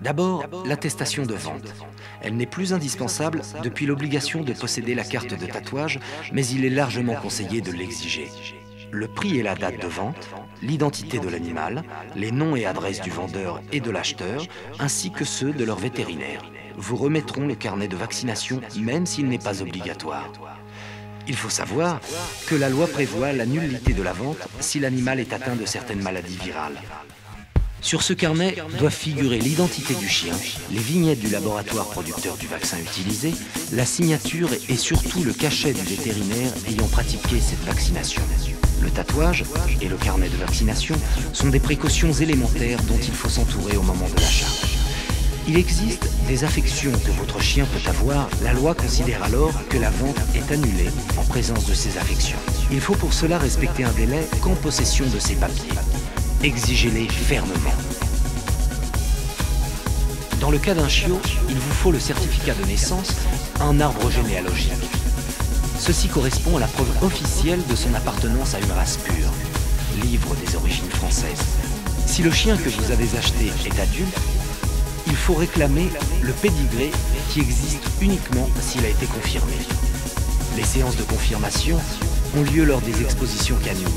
D'abord, l'attestation de vente. Elle n'est plus indispensable depuis l'obligation de posséder la carte de tatouage, mais il est largement conseillé de l'exiger. Le prix et la date de vente, l'identité de l'animal, les noms et adresses du vendeur et de l'acheteur, ainsi que ceux de leur vétérinaire, vous remettront le carnet de vaccination même s'il n'est pas obligatoire. Il faut savoir que la loi prévoit la nullité de la vente si l'animal est atteint de certaines maladies virales. Sur ce carnet doivent figurer l'identité du chien, les vignettes du laboratoire producteur du vaccin utilisé, la signature et surtout le cachet du vétérinaire ayant pratiqué cette vaccination. Le tatouage et le carnet de vaccination sont des précautions élémentaires dont il faut s'entourer au moment de l'achat. Il existe des affections que votre chien peut avoir. La loi considère alors que la vente est annulée en présence de ces affections. Il faut pour cela respecter un délai qu'en possession de ces papiers. Exigez-les fermement. Dans le cas d'un chiot, il vous faut le certificat de naissance, un arbre généalogique. Ceci correspond à la preuve officielle de son appartenance à une race pure. Livre des origines françaises. Si le chien que vous avez acheté est adulte, il faut réclamer le pédigré qui existe uniquement s'il a été confirmé. Les séances de confirmation ont lieu lors des expositions canines.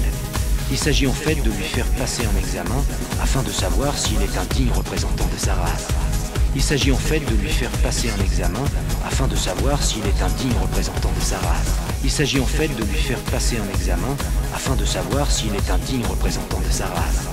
Il s'agit en fait de lui faire passer un examen afin de savoir s'il est un digne représentant de sa race. Il s'agit en fait de lui faire passer un examen afin de savoir s'il est un digne représentant de sa race. Il s'agit en fait de lui faire passer un examen afin de savoir s'il est un digne représentant de sa race.